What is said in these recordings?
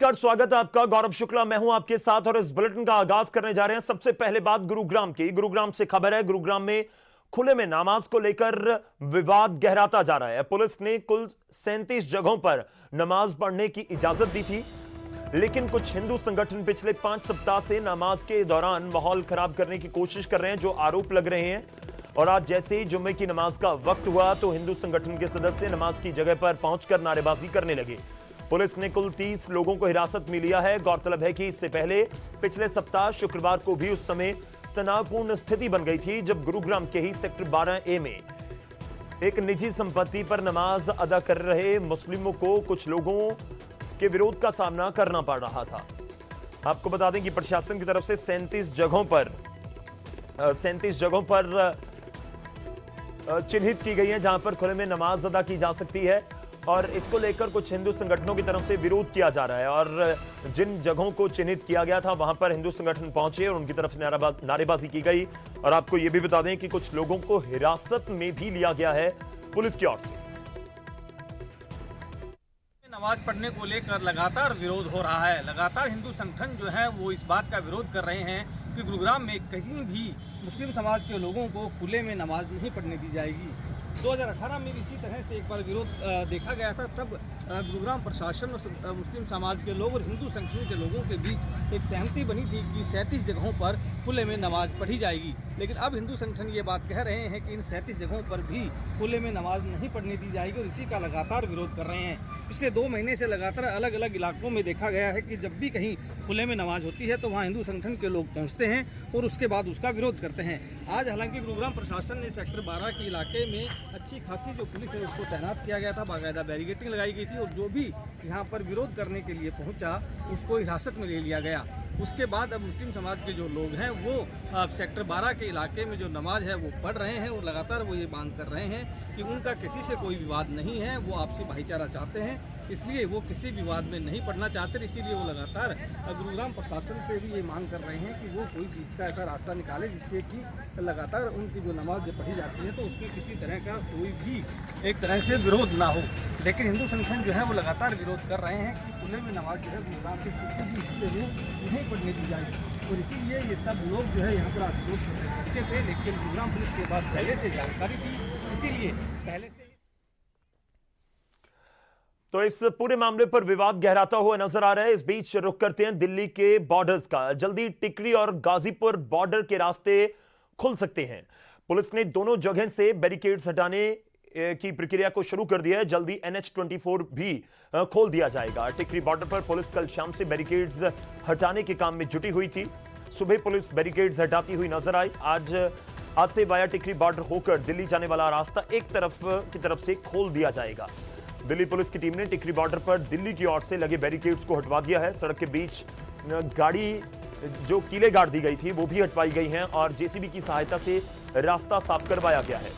नमस्कार, स्वागत है आपका। गौरव शुक्ला मैं हूं आपके साथ और इस बुलेटिन का आगाज करने जा रहे हैं। सबसे पहले बात गुरुग्राम की। गुरुग्राम से खबर है, गुरुग्राम में खुले में नमाज को लेकर विवाद गहराता जा रहा है। पुलिस ने कुल 37 जगहों पर नमाज पढ़ने की इजाजत दी थी, लेकिन कुछ हिंदू संगठन पिछले 5 सप्ताह से नमाज के दौरान माहौल खराब करने की कोशिश कर रहे हैं, जो आरोप लग रहे हैं। और आज जैसे ही जुम्मे की नमाज का वक्त हुआ तो हिंदू संगठन के सदस्य नमाज की जगह पर पहुंचकर नारेबाजी करने लगे। पुलिस ने कुल 30 लोगों को हिरासत में लिया है। गौरतलब है कि इससे पहले पिछले सप्ताह शुक्रवार को भी उस समय तनावपूर्ण स्थिति बन गई थी, जब गुरुग्राम के ही सेक्टर 12A में एक निजी संपत्ति पर नमाज अदा कर रहे मुस्लिमों को कुछ लोगों के विरोध का सामना करना पड़ रहा था। आपको बता दें कि प्रशासन की तरफ से 37 जगहों पर चिन्हित की गई है जहां पर खुले में नमाज अदा की जा सकती है, और इसको लेकर कुछ हिंदू संगठनों की तरफ से विरोध किया जा रहा है। और जिन जगहों को चिन्हित किया गया था वहां पर हिंदू संगठन पहुंचे और उनकी तरफ से नारेबाजी की गई। और आपको यह भी बता दें कि कुछ लोगों को हिरासत में भी लिया गया है पुलिस की ओर से। नमाज पढ़ने को लेकर लगातार विरोध हो रहा है। लगातार हिंदू संगठन जो है वो इस बात का विरोध कर रहे हैं कि गुरुग्राम में कहीं भी मुस्लिम समाज के लोगों को खुले में नमाज नहीं पढ़ने दी जाएगी। 2018 में इसी तरह से एक बार विरोध देखा गया था। तब गुरुग्राम प्रशासन और मुस्लिम समाज के लोग और हिंदू संगठन के लोगों के बीच एक सहमति बनी थी कि 37 जगहों पर खुले में नमाज पढ़ी जाएगी। लेकिन अब हिंदू संगठन ये बात कह रहे हैं कि इन 37 जगहों पर भी खुले में नमाज नहीं पढ़ने दी जाएगी, और इसी का लगातार विरोध कर रहे हैं। पिछले 2 महीने से लगातार अलग अलग इलाकों में देखा गया है कि जब भी कहीं खुले में नमाज होती है तो वहाँ हिंदू संगठन के लोग पहुँचते हैं और उसके बाद उसका विरोध करते हैं। आज हालांकि गुरुग्राम प्रशासन ने सेक्टर 12 के इलाके में अच्छी खासी जो पुलिस है उसको तैनात किया गया था, बाकायदा बैरिकेडिंग लगाई गई थी, और जो भी यहाँ पर विरोध करने के लिए पहुँचा उसको हिरासत में ले लिया गया। उसके बाद अब मुस्लिम समाज के जो लोग हैं वो अब सेक्टर 12 के इलाके में जो नमाज है वो पढ़ रहे हैं, और लगातार वो ये मांग कर रहे हैं कि उनका किसी से कोई विवाद नहीं है, वो आपसी भाईचारा चाहते हैं, इसलिए वो किसी विवाद में नहीं पढ़ना चाहते। इसीलिए वो लगातार गुरुग्राम प्रशासन से भी ये मांग कर रहे हैं कि वो कोई बीच का ऐसा रास्ता निकाले जिससे कि लगातार उनकी जो नमाज जब पढ़ी जाती है तो उसमें किसी तरह का कोई भी एक तरह से विरोध ना हो। लेकिन हिंदू संगठन जो है वो लगातार विरोध कर रहे हैं कि खुले में नमाज जो है गुरुग्राम के किसी भी हिस्से में नहीं पढ़ने दी जाएगी, और इसीलिए ये सब लोग जो है यहाँ पर आज विरोध करते थे। लेकिन गुरुग्राम पुलिस के पास पहले से जानकारी थी, इसीलिए पहले से। तो इस पूरे मामले पर विवाद गहराता हुआ नजर आ रहा है। इस बीच रुख करते हैं दिल्ली के बॉर्डर्स का। जल्दी टिकरी और गाजीपुर बॉर्डर के रास्ते खुल सकते हैं। पुलिस ने दोनों जगह से बैरिकेड्स हटाने की प्रक्रिया को शुरू कर दिया है। जल्दी NH-24 भी खोल दिया जाएगा। टिकरी बॉर्डर पर पुलिस कल शाम से बैरिकेड्स हटाने के काम में जुटी हुई थी। सुबह पुलिस बैरिकेड्स हटाती हुई नजर आई। आज से वाया टिकरी बॉर्डर होकर दिल्ली जाने वाला रास्ता एक तरफ से खोल दिया जाएगा। दिल्ली पुलिस की टीम ने टिकरी बॉर्डर पर दिल्ली की ओर से लगे बैरिकेड्स को हटवा दिया है। सड़क के बीच गाड़ी जो कीले गाड़ दी गई थी वो भी हटवाई गई हैं, और जेसीबी की सहायता से रास्ता साफ करवाया गया है।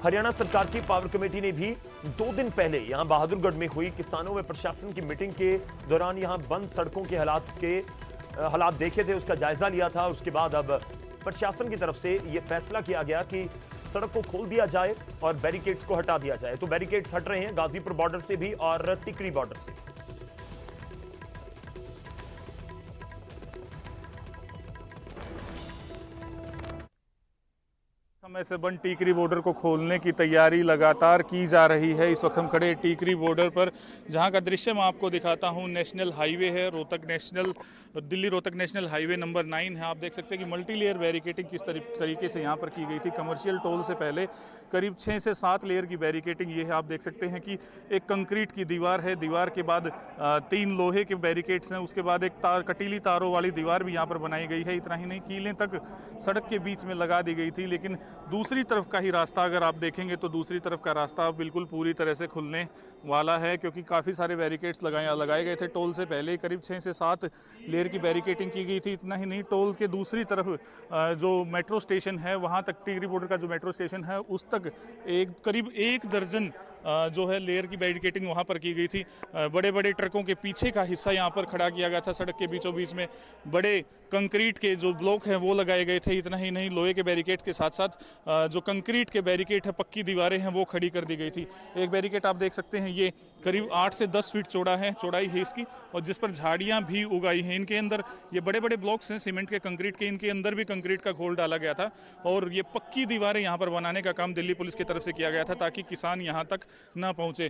हरियाणा सरकार की पावर कमेटी ने भी 2 दिन पहले यहां बहादुरगढ़ में हुई किसानों व प्रशासन की मीटिंग के दौरान यहां बंद सड़कों के हालात देखे थे, उसका जायजा लिया था। उसके बाद अब प्रशासन की तरफ से यह फैसला किया गया कि सड़क को खोल दिया जाए और बैरिकेड्स को हटा दिया जाए। तो बैरिकेड्स हट रहे हैं गाजीपुर बॉर्डर से भी और टिकरी बॉर्डर से। समय से बंद टिकरी बॉर्डर को खोलने की तैयारी लगातार की जा रही है। इस वक्त हम खड़े टिकरी बॉर्डर पर, जहां का दृश्य मैं आपको दिखाता हूं। नेशनल हाईवे है, Delhi Rohtak national highway number 9 है। आप देख सकते हैं कि मल्टी लेयर बैरिकेटिंग किस तरीके से यहां पर की गई थी। कमर्शियल टोल से पहले करीब 6 से 7 लेयर की बैरिकेटिंग ये है। आप देख सकते हैं कि एक कंक्रीट की दीवार है, दीवार के बाद 3 लोहे के बैरिकेड्स हैं, उसके बाद एक कटीली तारों वाली दीवार भी यहाँ पर बनाई गई है। इतना ही नहीं, कीलें तक सड़क के बीच में लगा दी गई थी। लेकिन दूसरी तरफ का ही रास्ता अगर आप देखेंगे तो दूसरी तरफ का रास्ता बिल्कुल पूरी तरह से खुलने वाला है, क्योंकि काफ़ी सारे बैरिकेड्स लगाए गए थे। टोल से पहले करीब 6 से 7 लेयर की बैरिकेटिंग की गई थी। इतना ही नहीं, टोल के दूसरी तरफ जो मेट्रो स्टेशन है वहाँ तक, टिकरी बॉर्डर का जो मेट्रो स्टेशन है उस तक करीब 1 दर्जन जो है लेयर की बैरिकेटिंग वहाँ पर की गई थी। बड़े बड़े ट्रकों के पीछे का हिस्सा यहाँ पर खड़ा किया गया था। सड़क के बीचों बीच में बड़े कंक्रीट के जो ब्लॉक हैं वो लगाए गए थे। इतना ही नहीं, लोहे के बैरिकेड के साथ साथ जो कंक्रीट के बैरिकेड है, पक्की दीवारें हैं, वो खड़ी कर दी गई थी। एक बैरिकेड आप देख सकते हैं, ये करीब 8 से 10 फीट चौड़ा है, चौड़ाई है इसकी, और जिस पर झाड़ियाँ भी उगाई हैं। इनके अंदर ये बड़े बड़े ब्लॉक्स हैं सीमेंट के, कंक्रीट के, इनके अंदर भी कंक्रीट का घोल डाला गया था और ये पक्की दीवारें यहाँ पर बनाने का काम दिल्ली पुलिस की तरफ से किया गया था ताकि किसान यहाँ तक ना पहुँचे।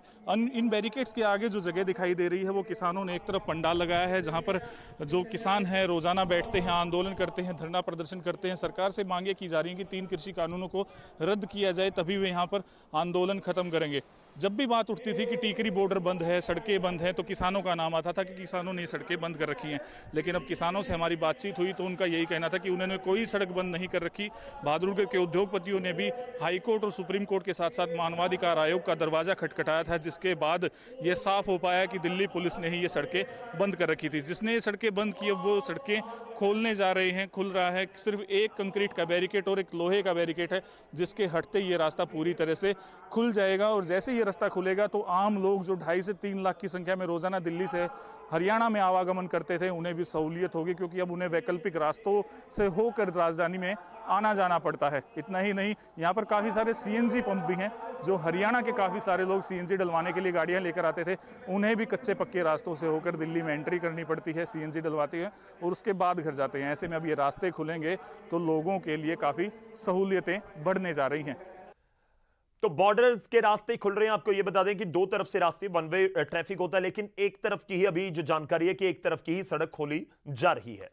इन बैरिकेड्स के आगे जो जगह दिखाई दे रही है वो किसानों ने एक तरफ पंडाल लगाया है जहाँ पर जो किसान हैं रोजाना बैठते हैं, आंदोलन करते हैं, धरना प्रदर्शन करते हैं। सरकार से मांगे की जा रही हैं कि 3 कृषि कानूनों को रद्द किया जाए, तभी वे यहाँ पर आंदोलन खत्म करेंगे। जब भी बात उठती थी कि टीकरी बॉर्डर बंद है, सड़कें बंद हैं, तो किसानों का नाम आता था कि किसानों ने सड़कें बंद कर रखी हैं। लेकिन अब किसानों से हमारी बातचीत हुई तो उनका यही कहना था कि उन्होंने कोई सड़क बंद नहीं कर रखी। बहादुरगढ़ के उद्योगपतियों ने भी हाई कोर्ट और सुप्रीम कोर्ट के साथ साथ मानवाधिकार आयोग का दरवाजा खटखटाया था, जिसके बाद ये साफ हो पाया कि दिल्ली पुलिस ने ही ये सड़कें बंद कर रखी थी। जिसने ये सड़कें बंद की, अब वो सड़कें खोलने जा रहे हैं। खुल रहा है सिर्फ एक कंक्रीट का बैरिकेड और एक लोहे का बैरिकेड है, जिसके हटते ये रास्ता पूरी तरह से खुल जाएगा। और जैसे ये रास्ता खुलेगा तो आम लोग जो 2.5 से 3 लाख की संख्या में रोजाना दिल्ली से हरियाणा में आवागमन करते थे, उन्हें भी सहूलियत होगी, क्योंकि अब उन्हें वैकल्पिक रास्तों से होकर राजधानी में आना जाना पड़ता है। इतना ही नहीं, यहाँ पर काफ़ी सारे सीएनजी पंप भी हैं। जो हरियाणा के काफ़ी सारे लोग सीएनजी डलवाने के लिए गाड़ियाँ लेकर आते थे, उन्हें भी कच्चे पक्के रास्तों से होकर दिल्ली में एंट्री करनी पड़ती है, सीएनजी डलवाते हैं और उसके बाद घर जाते हैं। ऐसे में अब ये रास्ते खुलेंगे तो लोगों के लिए काफ़ी सहूलियतें बढ़ने जा रही हैं। तो बॉर्डर्स के रास्ते खुल रहे हैं। आपको यह बता दें कि 2 तरफ से रास्ते, वन वे ट्रैफिक होता है, लेकिन एक तरफ की ही अभी जो जानकारी है कि एक तरफ की ही सड़क खोली जा रही है।